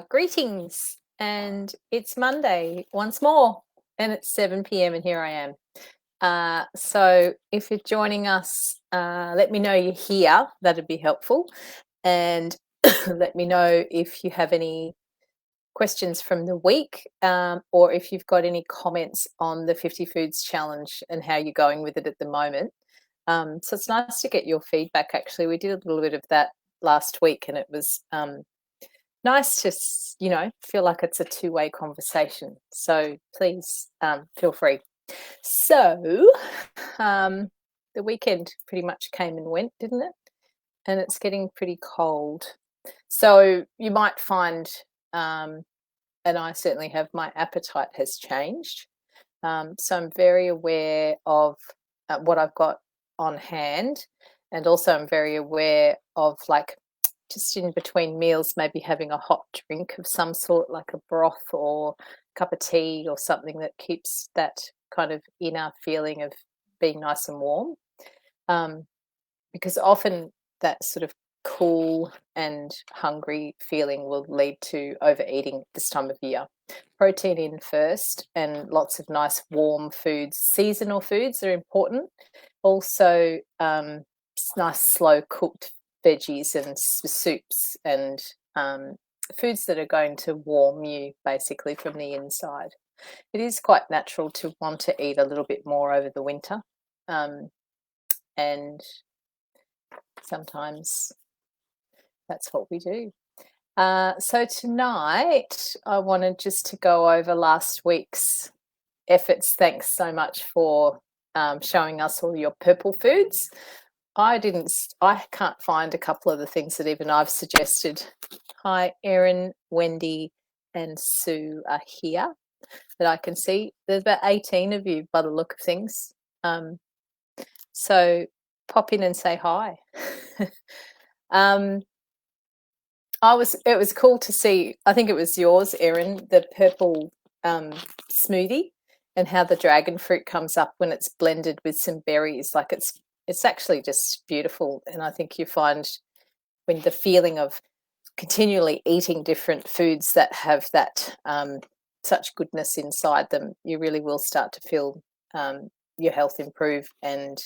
Greetings. And it's Monday once more, and it's 7 p.m. and here I am. So if you're joining us, let me know you're here. That'd be helpful. And let me know if you have any questions from the week, or if you've got any comments on the 50 Foods Challenge and how you're going with it at the moment. So it's nice to get your feedback, actually. We did a little bit of that last week, and it was nice to, feel like it's a two-way conversation. So please feel free. So the weekend pretty much came and went, didn't it? And it's getting pretty cold. So you might find, and I certainly have, my appetite has changed. So I'm very aware of what I've got on hand. And also I'm very aware of, like, just in between meals, maybe having a hot drink of some sort, like a broth or a cup of tea or something that keeps that kind of inner feeling of being nice and warm. Because often that sort of cool and hungry feeling will lead to overeating this time of year. Protein in first, and lots of nice warm foods. Seasonal foods are important. Also, nice slow cooked veggies and soups and foods that are going to warm you basically from the inside. It is quite natural to want to eat a little bit more over the winter, and sometimes that's what we do. So tonight I wanted just to go over last week's efforts. Thanks so much for showing us all your purple foods. I can't find a couple of the things that even I've suggested. Hi, Erin, Wendy, and Sue are here that I can see. There's about 18 of you by the look of things. So pop in and say hi. It was cool to see, I think it was yours, Erin, the purple smoothie, and how the dragon fruit comes up when it's blended with some berries. Like, it's actually just beautiful. And I think you find when the feeling of continually eating different foods that have that such goodness inside them, you really will start to feel your health improve and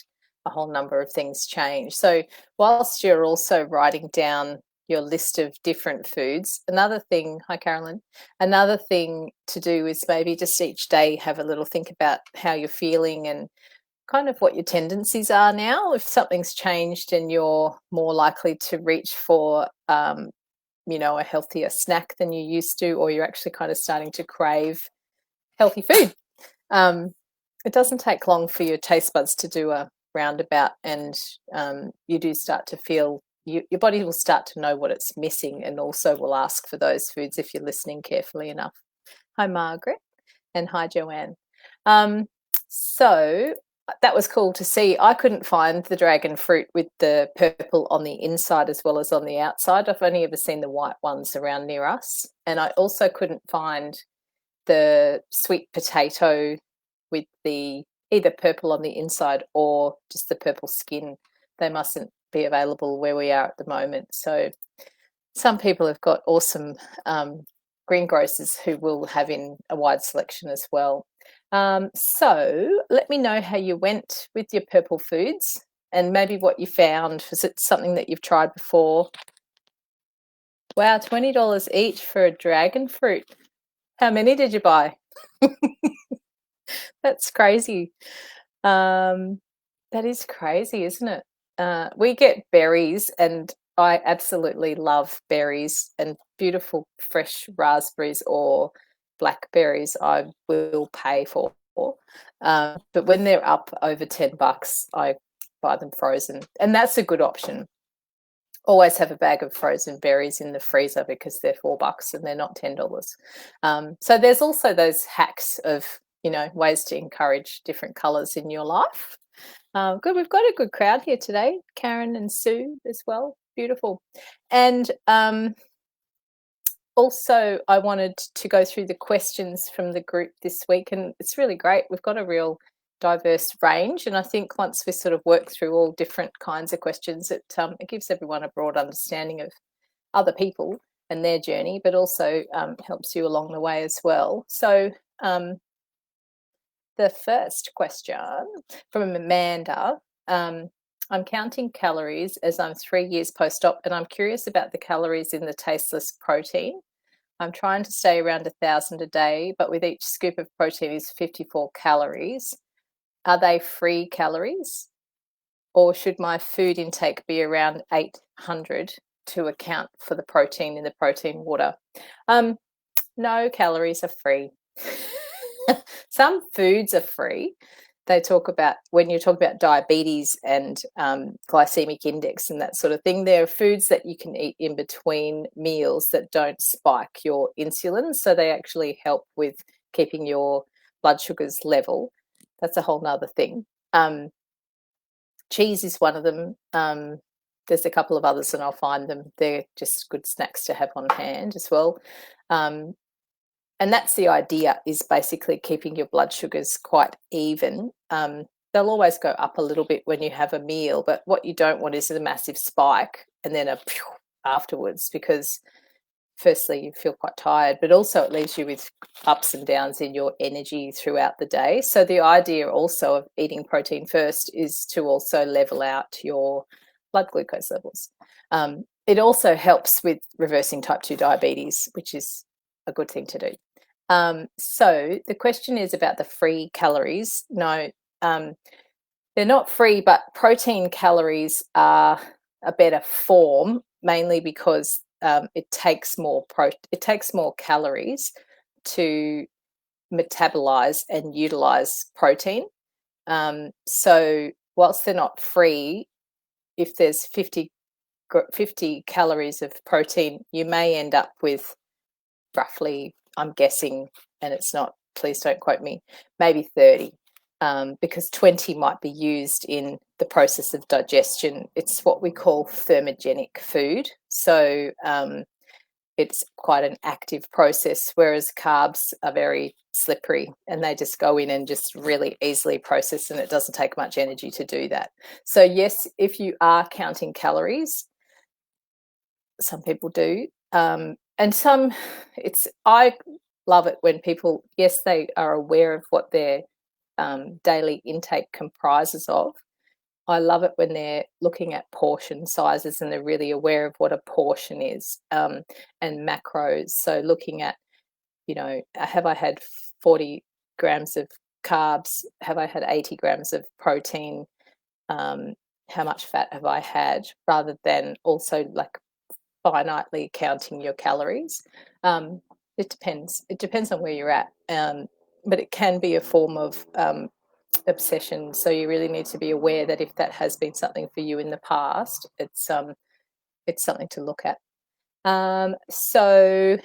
a whole number of things change. So whilst you're also writing down your list of different foods, another thing to do is maybe just each day have a little think about how you're feeling and kind of what your tendencies are now. If something's changed and you're more likely to reach for a healthier snack than you used to, or you're actually kind of starting to crave healthy food. It doesn't take long for your taste buds to do a roundabout, and you do start to feel, your body will start to know what it's missing, and also will ask for those foods if you're listening carefully enough. Hi, Margaret, and hi, Joanne. So that was cool to see. I couldn't find the dragon fruit with the purple on the inside as well as on the outside. I've only ever seen the white ones around near us. And I also couldn't find the sweet potato with the either purple on the inside or just the purple skin. They mustn't be available where we are at the moment. So some people have got awesome greengrocers who will have in a wide selection as well. So let me know how you went with your purple foods and maybe what you found. Was it something that you've tried before? Wow, $20 each for a dragon fruit. How many did you buy? That's crazy. That is crazy, isn't it? We get berries, and I absolutely love berries, and beautiful fresh raspberries or blackberries I will pay for. But when they're up over $10, I buy them frozen, and that's a good option. Always have a bag of frozen berries in the freezer because they're $4 and they're not $10. So there's also those hacks of, ways to encourage different colours in your life. Good, we've got a good crowd here today. Karen and Sue as well. Beautiful. And also, I wanted to go through the questions from the group this week, and it's really great. We've got a real diverse range, and I think once we sort of work through all different kinds of questions, it gives everyone a broad understanding of other people and their journey, but also helps you along the way as well. So the first question from Amanda, I'm counting calories as I'm 3 years post-op, and I'm curious about the calories in the tasteless protein. I'm trying to stay around 1,000 a day, but with each scoop of protein is 54 calories. Are they free calories? Or should my food intake be around 800 to account for the protein in the protein water? No, calories are free. Some foods are free. They talk about, when you talk about diabetes and glycemic index and that sort of thing, there are foods that you can eat in between meals that don't spike your insulin. So they actually help with keeping your blood sugars level. That's a whole nother thing. Cheese is one of them. There's a couple of others and I'll find them. They're just good snacks to have on hand as well. And that's the idea, is basically keeping your blood sugars quite even. They'll always go up a little bit when you have a meal, but what you don't want is a massive spike and then a pew afterwards, because firstly you feel quite tired, but also it leaves you with ups and downs in your energy throughout the day. So the idea also of eating protein first is to also level out your blood glucose levels. It also helps with reversing type 2 diabetes, which is a good thing to do. So the question is about the free calories. No, they're not free, but protein calories are a better form, mainly because it takes more calories to metabolize and utilize protein. So whilst they're not free, if there's 50 calories of protein, you may end up with roughly, I'm guessing, and it's not, please don't quote me, maybe 30, because 20 might be used in the process of digestion. It's what we call thermogenic food. So it's quite an active process, whereas carbs are very slippery and they just go in and just really easily process, and it doesn't take much energy to do that. So yes, if you are counting calories, some people do, and some, I love it when people, yes, they are aware of what their daily intake comprises of. I love it when they're looking at portion sizes and they're really aware of what a portion is, and macros. So looking at, have I had 40 grams of carbs? Have I had 80 grams of protein? How much fat have I had? Rather than also like finitely counting your calories. It depends on where you're at, but it can be a form of obsession. So you really need to be aware that if that has been something for you in the past, it's something to look at. So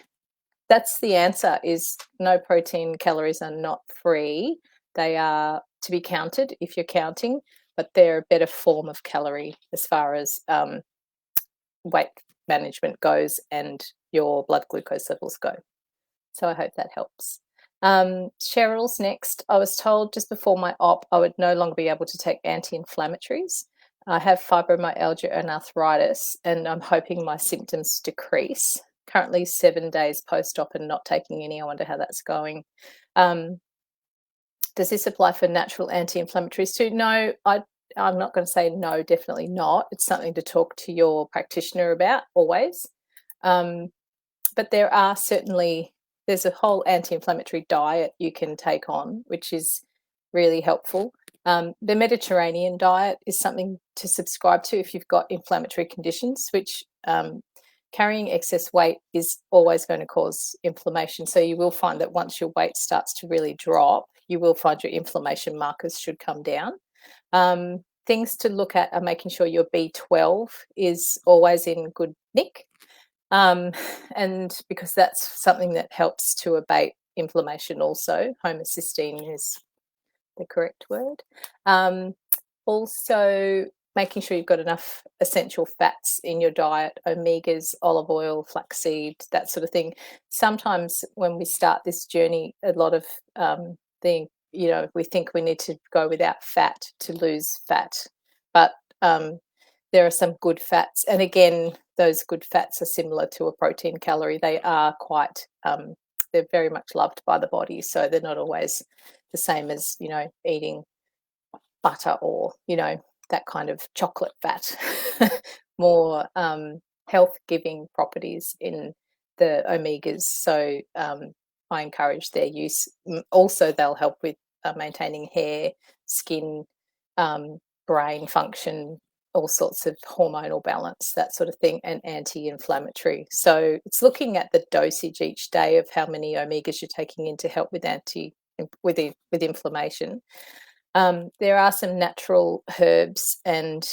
that's the answer, is no, protein calories are not free. They are to be counted if you're counting, but they're a better form of calorie as far as weight management goes and your blood glucose levels go. So I hope that helps. Cheryl's next. I was told just before my op I would no longer be able to take anti-inflammatories. I have fibromyalgia and arthritis, and I'm hoping my symptoms decrease. Currently 7 days post-op and not taking any. I wonder how that's going. Does this apply for natural anti-inflammatories too? No, I'm not going to say no, definitely not. It's something to talk to your practitioner about always. But there's a whole anti-inflammatory diet you can take on, which is really helpful. The Mediterranean diet is something to subscribe to if you've got inflammatory conditions, which carrying excess weight is always going to cause inflammation. So you will find that once your weight starts to really drop, you will find your inflammation markers should come down. Things to look at are making sure your B12 is always in good nick, and because that's something that helps to abate inflammation also. Homocysteine is the correct word. Also making sure you've got enough essential fats in your diet, omegas, olive oil, flaxseed, that sort of thing. Sometimes when we start this journey, a lot of we think we need to go without fat to lose fat, but there are some good fats. And again, those good fats are similar to a protein calorie. They are quite, they're very much loved by the body, so they're not always the same as, you know, eating butter or, you know, that kind of chocolate fat. More health-giving properties in the omegas, so I encourage their use. Also, they'll help with maintaining hair, skin, brain function, all sorts of hormonal balance, that sort of thing, and anti-inflammatory. So it's looking at the dosage each day of how many omegas you're taking in to help with with inflammation. There are some natural herbs and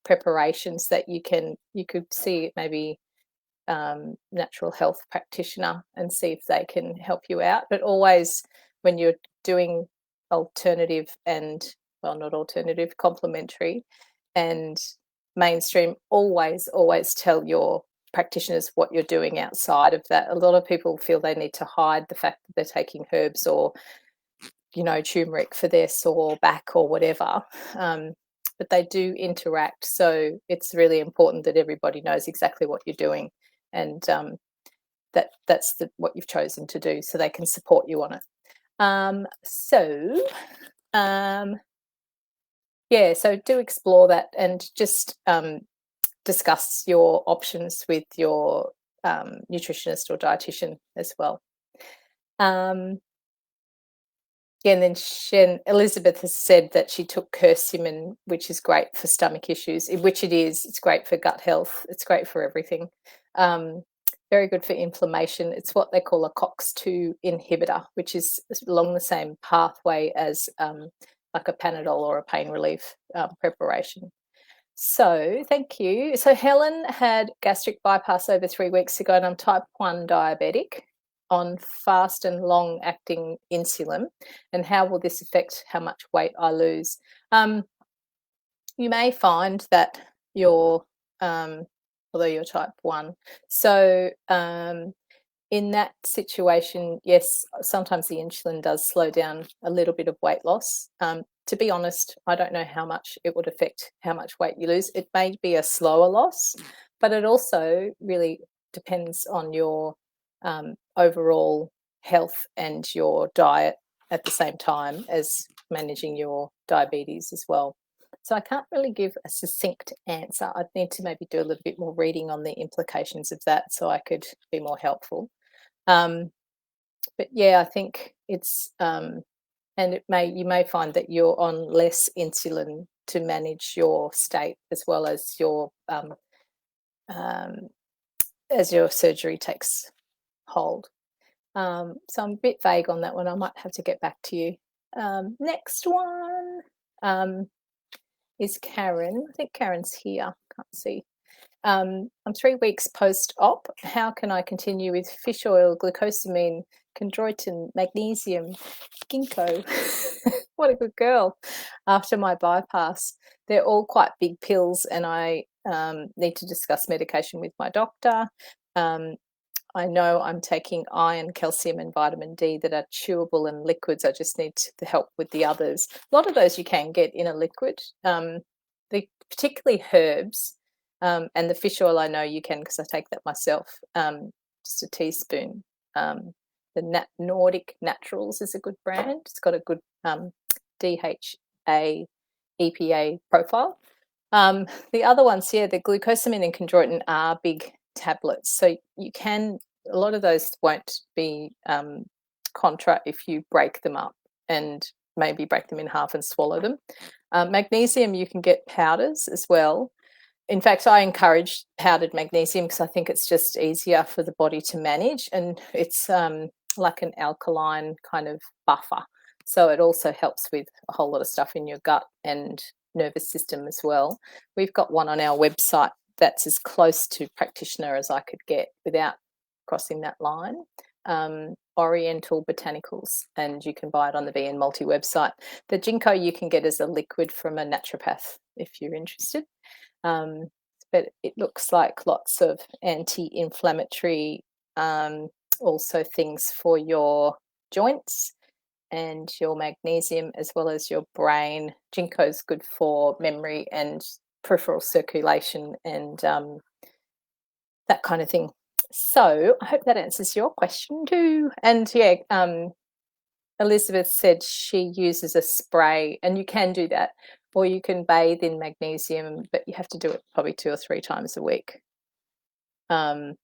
preparations that you could see maybe natural health practitioner and see if they can help you out. But always when you're doing alternative and, well, not alternative, complementary and mainstream, always tell your practitioners what you're doing outside of that. A lot of people feel they need to hide the fact that they're taking herbs or, you know, turmeric for their sore back or whatever. But they do interact, so it's really important that everybody knows exactly what you're doing, and that's what you've chosen to do, so they can support you on it. Yeah, so do explore that and just discuss your options with your nutritionist or dietitian as well. Yeah, and then Elizabeth has said that she took curcumin, which is great for stomach issues, which it is. It's great for gut health. It's great for everything. Very good for inflammation. It's what they call a COX-2 inhibitor, which is along the same pathway as like a Panadol or a pain relief preparation. So thank you. So Helen had gastric bypass over 3 weeks ago, and I'm type 1 diabetic on fast and long-acting insulin, and how will this affect how much weight I lose? You may find that you're, although you're type 1, so in that situation, yes, sometimes the insulin does slow down a little bit of weight loss. To be honest, I don't know how much it would affect how much weight you lose. It may be a slower loss, but it also really depends on your overall health and your diet at the same time as managing your diabetes as well. So I can't really give a succinct answer. I'd need to maybe do a little bit more reading on the implications of that so I could be more helpful. But yeah, I think it's and you may find that you're on less insulin to manage your state as well as your surgery takes hold. So I'm a bit vague on that one. I might have to get back to you. Next one is Karen. I think Karen's here. Can't see. I'm 3 weeks post-op. How can I continue with fish oil, glucosamine, chondroitin, magnesium, ginkgo? What a good girl. After my bypass, they're all quite big pills, and I need to discuss medication with my doctor. I know I'm taking iron, calcium, and vitamin D that are chewable and liquids. I just need the help with the others. A lot of those you can get in a liquid, particularly herbs. And the fish oil I know you can, because I take that myself, just a teaspoon. The Nordic Naturals is a good brand. It's got a good DHA, EPA profile. The other ones, yeah, the glucosamine and chondroitin are big tablets. So you can, a lot of those won't be contra if you break them up and maybe break them in half and swallow them. Magnesium, you can get powders as well. In fact, I encourage powdered magnesium because I think it's just easier for the body to manage, and it's like an alkaline kind of buffer. So it also helps with a whole lot of stuff in your gut and nervous system as well. We've got one on our website that's as close to practitioner as I could get without crossing that line. Oriental Botanicals, and you can buy it on the VN Multi website. The ginkgo you can get as a liquid from a naturopath if you're interested. But it looks like lots of anti-inflammatory, also things for your joints and your magnesium as well as your brain. Ginkgo is good for memory and peripheral circulation and that kind of thing. So I hope that answers your question too. And yeah, Elizabeth said she uses a spray, and you can do that, or you can bathe in magnesium, but you have to do it probably 2 or 3 times a week, and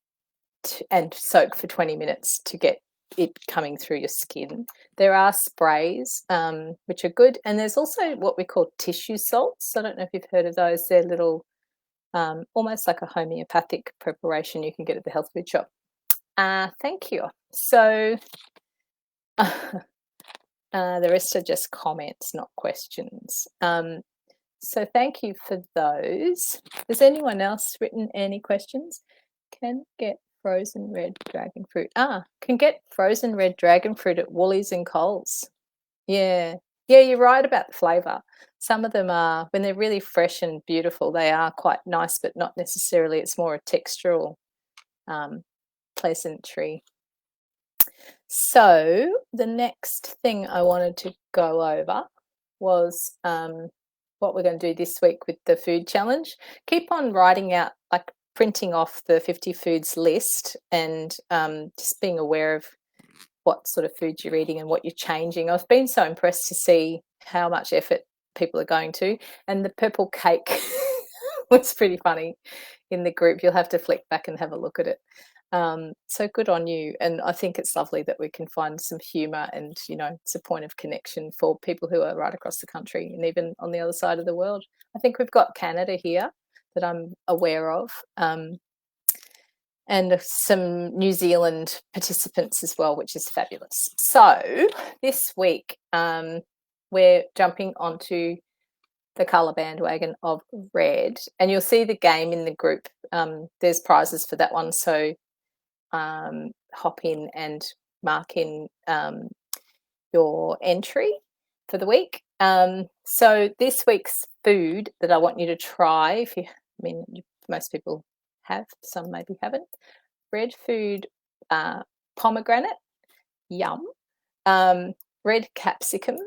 soak for 20 minutes to get it coming through your skin. There are sprays which are good, and there's also what we call tissue salts. I don't know if you've heard of those. They're little, almost like a homeopathic preparation you can get at the health food shop. Thank you. So the rest are just comments, not questions. So thank you for those. Has anyone else written any questions? Can get frozen red dragon fruit. Can get frozen red dragon fruit at Woolies and Coles. Yeah, you're right about the flavour. Some of them are, when they're really fresh and beautiful, they are quite nice, but not necessarily. It's more a textural pleasantry. So the next thing I wanted to go over was what we're going to do this week with the food challenge. Keep on writing out, like printing off the 50 foods list, and just being aware of what sort of food you're eating and what you're changing. I've been so impressed to see how much effort people are going to, and the purple cake was pretty funny in the group. You'll have to flick back and have a look at it. So good on you, and I think it's lovely that we can find some humour, and it's a point of connection for people who are right across the country and even on the other side of the world. I think we've got Canada here that I'm aware of, and some New Zealand participants as well, which is fabulous. So this week we're jumping onto the colour bandwagon of red, and you'll see the game in the group. There's prizes for that one, so hop in and mark in your entry for the week. So this week's food that I want you to try, most people have, some maybe haven't. Red food, pomegranate, yum. Red capsicum,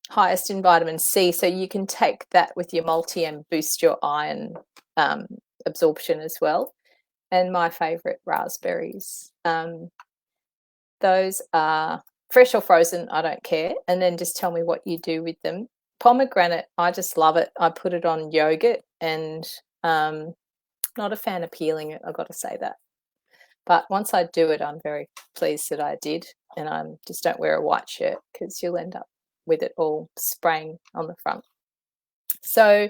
highest in vitamin C, so you can take that with your multi and boost your iron absorption as well. And my favourite, raspberries. Those are fresh or frozen, I don't care. And then just tell me what you do with them. Pomegranate, I just love it. I put it on yogurt, and not a fan of peeling it, I've got to say that. But once I do it, I'm very pleased that I did. And I just don't wear a white shirt because you'll end up with it all spraying on the front. So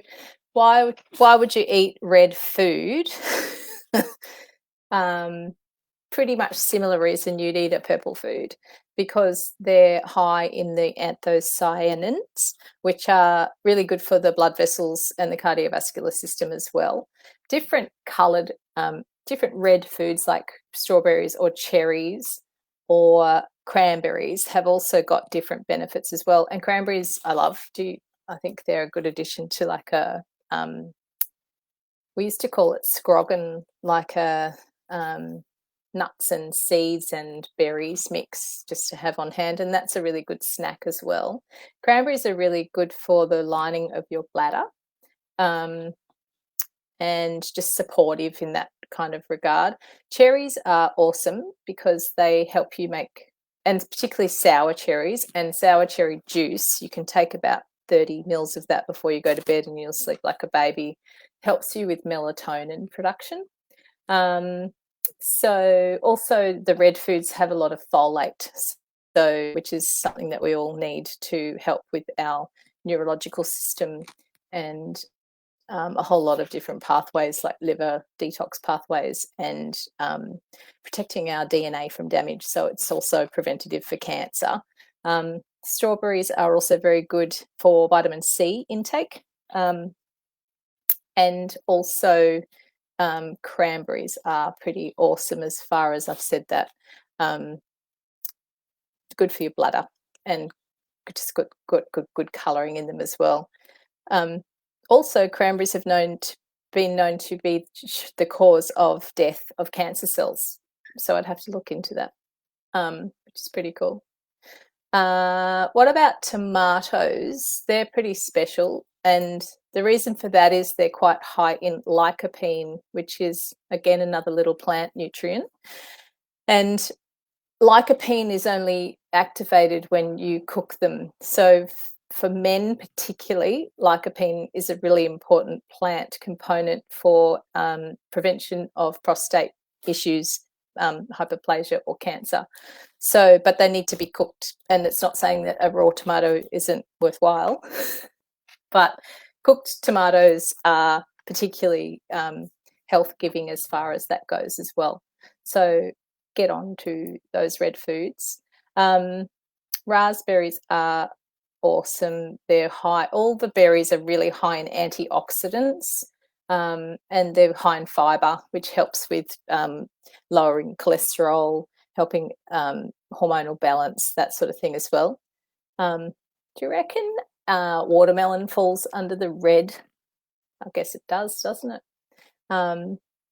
why would you eat red food? Pretty much similar reason you'd eat a purple food, because they're high in the anthocyanins, which are really good for the blood vessels and the cardiovascular system as well. Different coloured, different red foods like strawberries or cherries or cranberries have also got different benefits as well. And cranberries I love. I think they're a good addition to like a we used to call it scroggin, like a nuts and seeds and berries mix just to have on hand, and that's a really good snack as well. Cranberries are really good for the lining of your bladder, and just supportive in that kind of regard. Cherries are awesome because they help you make, and particularly sour cherries and sour cherry juice, you can take about 30 mils of that before you go to bed and you'll sleep like a baby. Helps you with melatonin production. So also the red foods have a lot of folate, so which is something that we all need to help with our neurological system, and a whole lot of different pathways like liver detox pathways, and protecting our DNA from damage. So it's also preventative for cancer. Strawberries are also very good for vitamin C intake, and also cranberries are pretty awesome as far as I've said that. Good for your bladder, and just good colouring in them as well. Also, cranberries have been known to be the cause of death of cancer cells. So I'd have to look into that, which is pretty cool. What about tomatoes? They're pretty special, and The reason for that is they're quite high in lycopene, which is, again, another little plant nutrient. And lycopene is only activated when you cook them. So for men particularly, lycopene is a really important plant component for prevention of prostate issues, hyperplasia or cancer. So, but they need to be cooked, and it's not saying that a raw tomato isn't worthwhile, but cooked tomatoes are particularly health-giving as far as that goes as well. So get on to those red foods. Raspberries are awesome. They're high, all the berries are really high in antioxidants, and they're high in fiber, which helps with lowering cholesterol, helping hormonal balance, that sort of thing as well. Do you reckon watermelon falls under the red? I guess it does, doesn't it?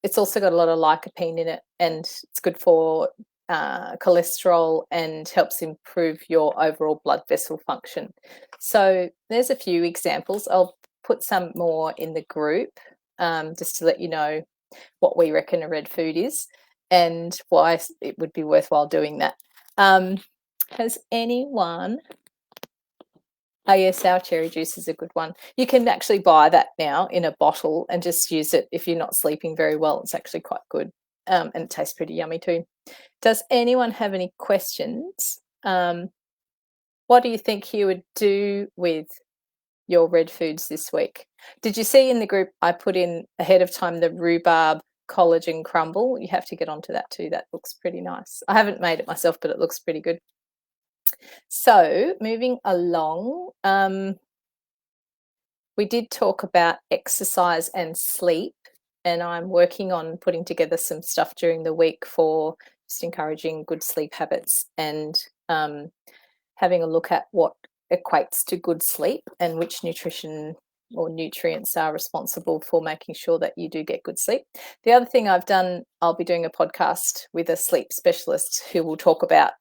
It's also got a lot of lycopene in it, and it's good for cholesterol and helps improve your overall blood vessel function. So there's a few examples. I'll put some more in the group just to let you know what we reckon a red food is and why it would be worthwhile doing that. Has anyone... Oh yeah, sour cherry juice is a good one. You can actually buy that now in a bottle and just use it if you're not sleeping very well. It's actually quite good, and it tastes pretty yummy too. Does anyone have any questions? What do you think you would do with your red foods this week? Did you see in the group I put in ahead of time the rhubarb collagen crumble? You have to get onto that too. That looks pretty nice. I haven't made it myself, but it looks pretty good. So moving along, we did talk about exercise and sleep, and I'm working on putting together some stuff during the week for just encouraging good sleep habits and having a look at what equates to good sleep and which nutrition or nutrients are responsible for making sure that you do get good sleep. The other thing I've done, I'll be doing a podcast with a sleep specialist who will talk about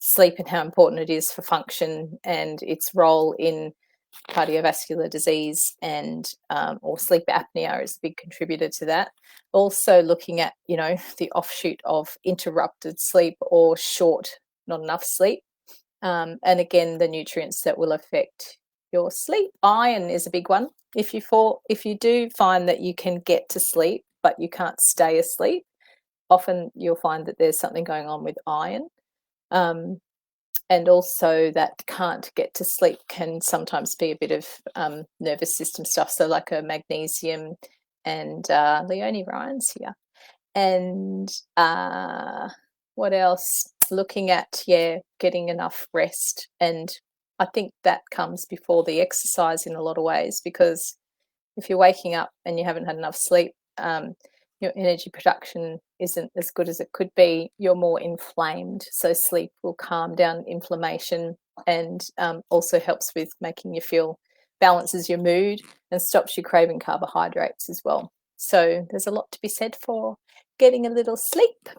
sleep and how important it is for function and its role in cardiovascular disease and or sleep apnea is a big contributor to that. Also looking at, you know, the offshoot of interrupted sleep or short, not enough sleep. And again, the nutrients that will affect your sleep. Iron is a big one. If you do find that you can get to sleep but you can't stay asleep, often you'll find that there's something going on with iron. And also that can't get to sleep can sometimes be a bit of nervous system stuff. So like a magnesium and Leonie Ryan's here. And what else? Looking at, getting enough rest. And I think that comes before the exercise in a lot of ways, because if you're waking up and you haven't had enough sleep, your energy production isn't as good as it could be. You're more inflamed. So sleep will calm down inflammation and also helps with making you feel, balances your mood and stops you craving carbohydrates as well. So there's a lot to be said for getting a little sleep.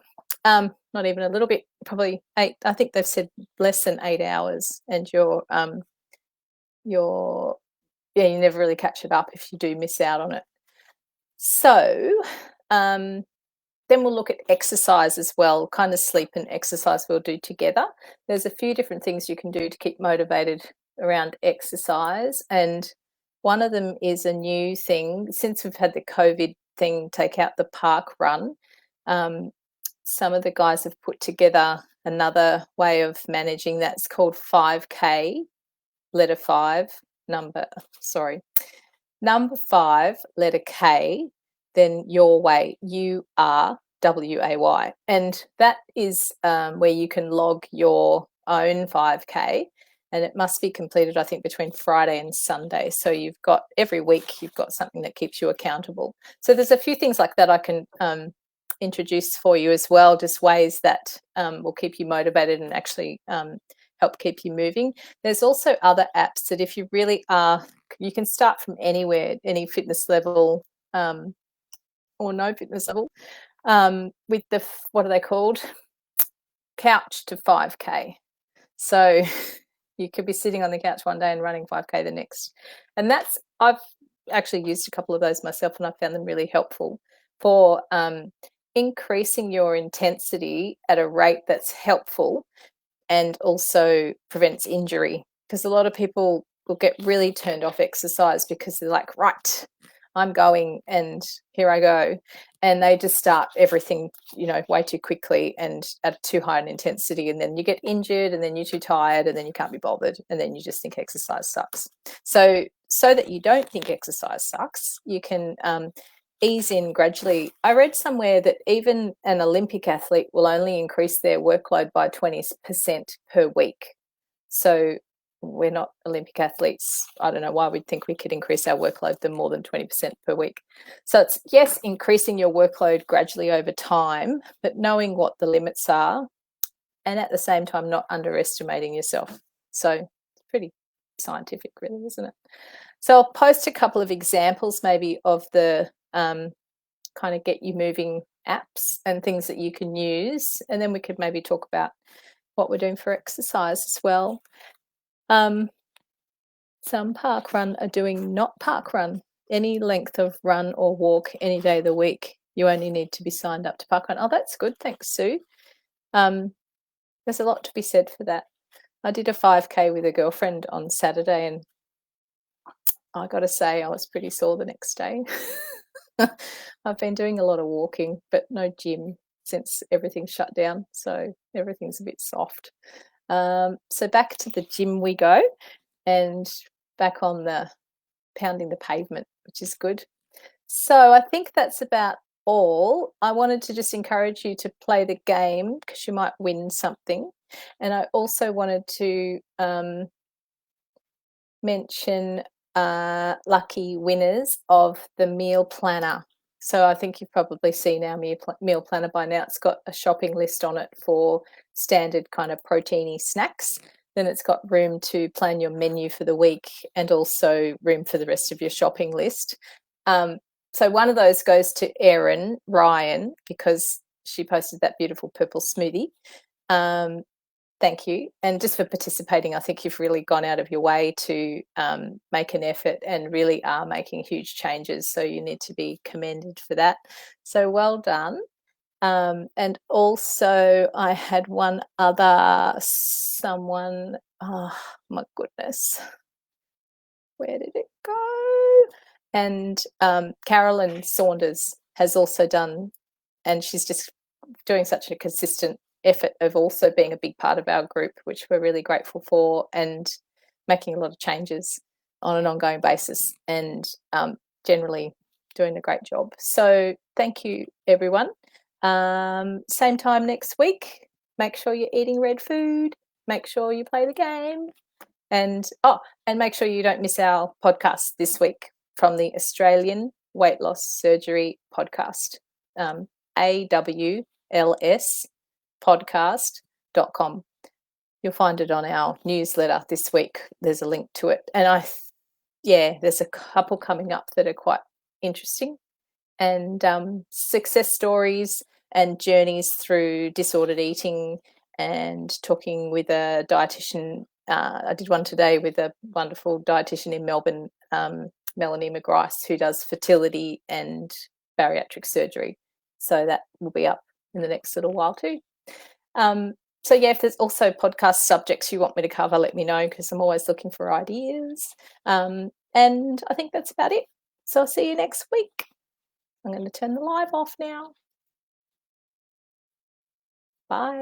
Not even a little bit, probably 8. I think they've said less than 8 hours, and you never really catch it up if you do miss out on it. So then we'll look at exercise as well, kind of sleep and exercise we'll do together. There's a few different things you can do to keep motivated around exercise, and one of them is a new thing. Since we've had the COVID thing, take out the park run, some of the guys have put together another way of managing that's called 5K, letter 5, number 5, letter K, then your way, URWAY. And that is where you can log your own 5K, and it must be completed, I think, between Friday and Sunday. So you've got, every week you've got something that keeps you accountable. So there's a few things like that I can introduce for you as well, just ways that will keep you motivated and actually help keep you moving. There's also other apps that if you really are, you can start from anywhere, any fitness level or no fitness level, with the, what are they called? Couch to 5K. So you could be sitting on the couch one day and running 5K the next. And that's, I've actually used a couple of those myself, and I found them really helpful for increasing your intensity at a rate that's helpful and also prevents injury. Because a lot of people will get really turned off exercise because they're like, right, I'm going and here I go. And they just start everything, way too quickly and at too high an intensity. And then you get injured, and then you're too tired, and then you can't be bothered. And then you just think exercise sucks. So that you don't think exercise sucks, you can ease in gradually. I read somewhere that even an Olympic athlete will only increase their workload by 20% per week. So we're not Olympic athletes. I don't know why we'd think we could increase our workload than more than 20% per week. So it's, yes, increasing your workload gradually over time, but knowing what the limits are, and at the same time not underestimating yourself. So it's pretty scientific, really, isn't it? So I'll post a couple of examples maybe of the kind of get you moving apps and things that you can use, and then we could maybe talk about what we're doing for exercise as well. Some parkrun are doing not parkrun, any length of run or walk any day of the week. You only need to be signed up to parkrun. Oh, that's good. Thanks, Sue. There's a lot to be said for that. I did a 5K with a girlfriend on Saturday, and I got to say I was pretty sore the next day. I've been doing a lot of walking, but no gym since everything's shut down, so everything's a bit soft. So back to the gym we go, and back on the pounding the pavement, which is good. So I think that's about all. I wanted to just encourage you to play the game because you might win something. And I also wanted to mention lucky winners of the meal planner. So I think you've probably seen our meal planner by now. It's got a shopping list on it for standard kind of proteiny snacks. Then it's got room to plan your menu for the week, and also room for the rest of your shopping list. So one of those goes to Erin Ryan because she posted that beautiful purple smoothie. Thank you. And just for participating, I think you've really gone out of your way to make an effort and really are making huge changes. So you need to be commended for that. So well done. And also I had one other someone, oh my goodness, where did it go? And Carolyn Saunders has also done, and she's just doing such a consistent effort of also being a big part of our group, which we're really grateful for, and making a lot of changes on an ongoing basis, and generally doing a great job. So thank you, everyone. Same time next week. Make sure you're eating red food. Make sure you play the game. And make sure you don't miss our podcast this week from the Australian Weight Loss Surgery Podcast, awlspodcast.com. You'll find it on our newsletter this week. There's a link to it. And there's a couple coming up that are quite interesting, and success stories and journeys through disordered eating, and talking with a dietitian. I did one today with a wonderful dietitian in Melbourne, Melanie McGrice, who does fertility and bariatric surgery. So that will be up in the next little while too. So yeah, if there's also podcast subjects you want me to cover, let me know, because I'm always looking for ideas. And I think that's about it. So I'll see you next week. I'm going to turn the live off now. Bye.